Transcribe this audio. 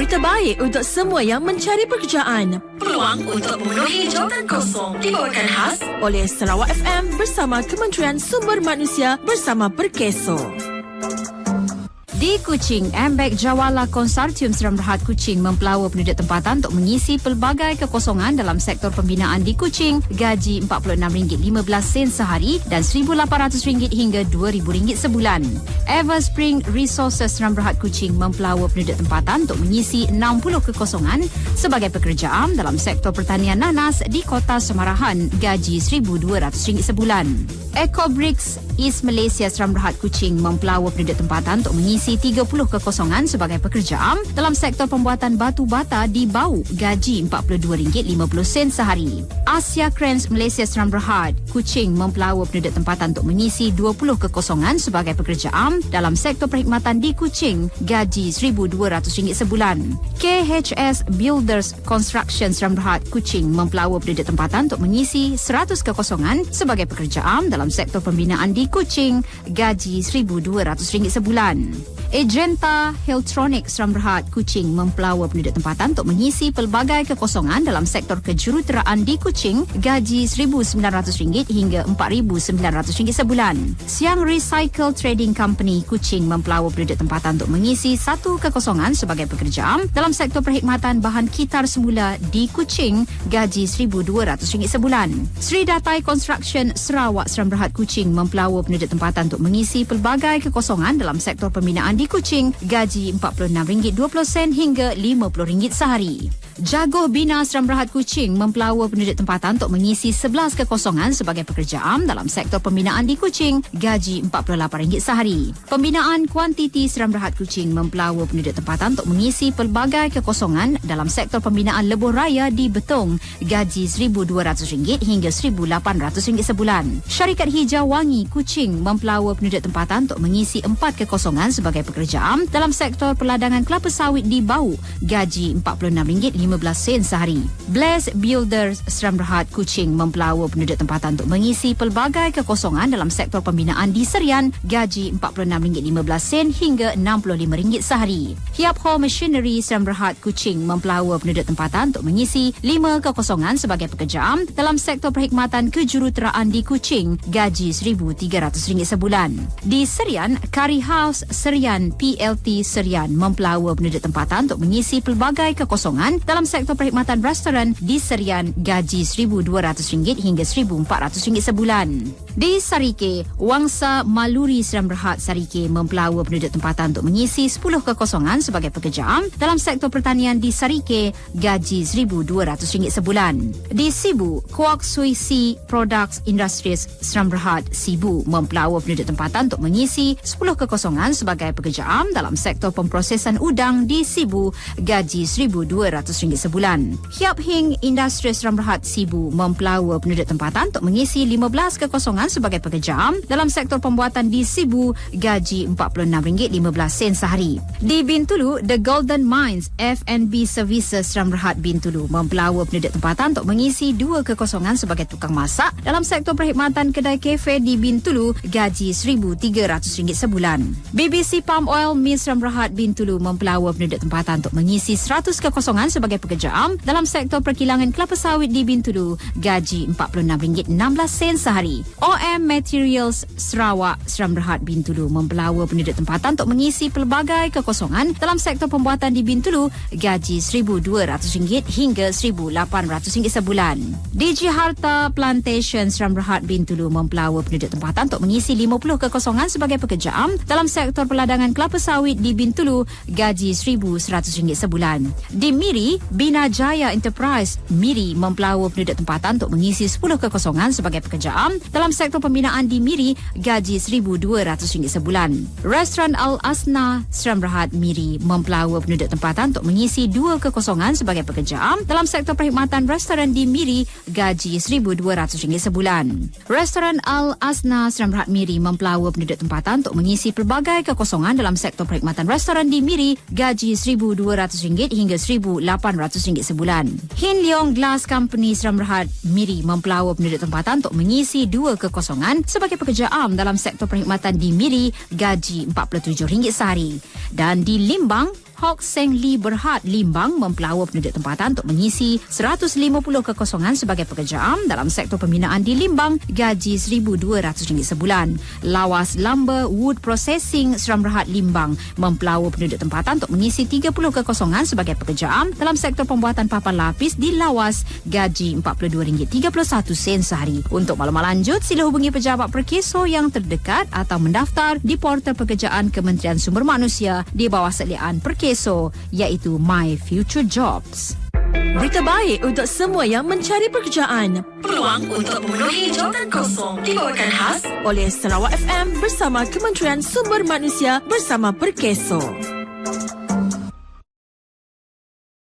terbaik untuk semua yang mencari pekerjaan. Peluang untuk memenuhi jawatan kosong dibawakan khas Oleh Sarawak FM bersama Kementerian Sumber Manusia bersama Perkeso. Di Kuching, Ambek Jawala Konsortium Seram Berhad Kuching mempelawa penduduk tempatan untuk mengisi pelbagai kekosongan dalam sektor pembinaan di Kuching, gaji RM46.15 sehari dan RM1,800 hingga RM2,000 sebulan. Everspring Resources Seram Berhad Kuching mempelawa penduduk tempatan untuk mengisi 60 kekosongan sebagai pekerja am dalam sektor pertanian nanas di Kota Semarahan, gaji RM1,200 sebulan. Ecobricks East Malaysia Seram Berhad Kuching mempelawa penduduk tempatan untuk mengisi 30 kekosongan sebagai pekerja am dalam sektor pembuatan batu bata di Bau, gaji RM42.50 sehari. Asia Cranes Malaysia Seram Berhad Kuching mempelawa penduduk tempatan untuk mengisi 20 kekosongan sebagai pekerja am dalam sektor perkhidmatan di Kuching, gaji RM1,200 sebulan. KHS Builders Construction Seram Berhad Kuching mempelawa penduduk tempatan untuk mengisi 100 kekosongan sebagai pekerja am dalam sektor pembinaan di Kuching, gaji RM1,200 sebulan. Agenta Hiltronic Seram Berhad Kuching mempelawa penduduk tempatan untuk mengisi pelbagai kekosongan dalam sektor kejuruteraan di Kuching, gaji RM1,900 hingga RM4,900 sebulan. Siang Recycle Trading Company Kuching mempelawa penduduk tempatan untuk mengisi satu kekosongan sebagai pekerja am dalam sektor perkhidmatan bahan kitar semula di Kuching, gaji RM1,200 sebulan. Sri Datai Construction Sarawak Seram Berhad Kuching mempelawa penduduk tempatan untuk mengisi pelbagai kekosongan dalam sektor pembinaan di Kuching, gaji RM46.20 hingga RM50 sehari. Jaguh Bina Seram Berhad Kuching mempelawa penduduk tempatan untuk mengisi 11 kekosongan sebagai pekerja am dalam sektor pembinaan di Kuching, gaji RM48 sehari. Pembinaan kuantiti Seram Berhad Kuching mempelawa penduduk tempatan untuk mengisi pelbagai kekosongan dalam sektor pembinaan lebuh raya di Betong, gaji RM1,200 hingga RM1,800 sebulan. Syarikat Hijau Wangi Kuching mempelawa penduduk tempatan untuk mengisi 4 kekosongan sebagai pekerja am dalam sektor peladangan kelapa sawit di Bau, gaji RM46.15 sehari. Bless Builders Seram Berhad Kuching mempelawa penduduk tempatan untuk mengisi pelbagai kekosongan dalam sektor pembinaan di Serian, gaji RM46.15 hingga RM65 sehari. Hiap Hall Machinery Seram Berhad Kuching mempelawa penduduk tempatan untuk mengisi 5 kekosongan sebagai pekerja am dalam sektor perkhidmatan kejuruteraan di Kuching, gaji RM1,300 sebulan. Di Serian, Curry House Serian PLT Serian mempelawa penduduk tempatan untuk mengisi pelbagai kekosongan dalam sektor perkhidmatan restoran di Serian, gaji RM1,200 hingga RM1,400 sebulan. Di Sarike, Wangsa Maluri Seram Berhad Sarike mempelawa penduduk tempatan untuk mengisi 10 kekosongan sebagai pekerja am dalam sektor pertanian di Sarike, gaji RM1,200 sebulan. Di Sibu, Kuak Sui Si Products Industries Seram Berhad Sibu mempelawa penduduk tempatan untuk mengisi 10 kekosongan sebagai pekerja am dalam sektor pemprosesan udang di Sibu, gaji RM1,200 sebulan. Hiap Hing Industries Seram Berhad Sibu mempelawa penduduk tempatan untuk mengisi 15 kekosongan sebagai pekerja am dalam sektor pembuatan di Sibu, gaji RM46.15 sehari. Di Bintulu, The Golden Mines F&B Services Seram Berhad Bintulu mempelawa penduduk tempatan untuk mengisi 2 kekosongan sebagai tukang masak dalam sektor perkhidmatan kedai kafe di Bintulu, gaji RM1,300 sebulan. BBC Palm Oil Mills Seram Berhad Bintulu mempelawa penduduk tempatan untuk mengisi 100 kekosongan sebagai pekerja am dalam sektor perkilangan kelapa sawit di Bintulu, gaji RM46.16 sehari. OM Materials Sarawak Seram Berhad Bintulu mempelawa penduduk tempatan untuk mengisi pelbagai kekosongan dalam sektor pembuatan di Bintulu, gaji RM1,200 hingga RM1,800 sebulan. DG Harta Plantation Seram Berhad Bintulu mempelawa penduduk tempatan untuk mengisi 50 kekosongan sebagai pekerja am dalam sektor peladangan kelapa sawit di Bintulu, gaji RM1,100 sebulan. Di Miri, Bina Jaya Enterprise Miri mempelawa penduduk tempatan untuk mengisi 10 kekosongan sebagai pekerja am dalam sektor pembinaan di Miri, gaji RM1,200 sebulan. Restoran Al-Asna Seram Berhad Miri mempelawa penduduk tempatan untuk mengisi 2 kekosongan sebagai pekerja am dalam sektor perkhidmatan restoran di Miri, gaji RM1,200 sebulan. Restoran Al-Asna Seram Berhad Miri mempelawa penduduk tempatan untuk mengisi pelbagai kekosongan dalam sektor perkhidmatan restoran di Miri, gaji RM1,200 hingga RM1,800 sebulan. Hin Leong Glass Company Seram Berhad Miri mempelawa penduduk tempatan untuk mengisi 2 kekosongan sebagai pekerja am dalam sektor perkhidmatan di Miri, gaji RM47 sehari. Dan di Limbang, Hock Seng Lee Berhad Limbang mempelawa penduduk tempatan untuk mengisi 150 kekosongan sebagai pekerja am dalam sektor pembinaan di Limbang, gaji RM1,200 sebulan. Lawas Lumber Wood Processing Seram Berhad Limbang mempelawa penduduk tempatan untuk mengisi 30 kekosongan sebagai pekerja am dalam sektor pembuatan papan lapis di Lawas, gaji RM42.31 sehari. Untuk maklumat lanjut, sila hubungi pejabat Perkeso yang terdekat atau mendaftar di portal pekerjaan Kementerian Sumber Manusia di bawah seliaan Perkeso, iaitu My Future Jobs. Berita baik untuk semua yang mencari pekerjaan. Peluang untuk memenuhi jawatan kosong dibawakan khas Oleh Sarawak FM bersama Kementerian Sumber Manusia bersama Perkeso.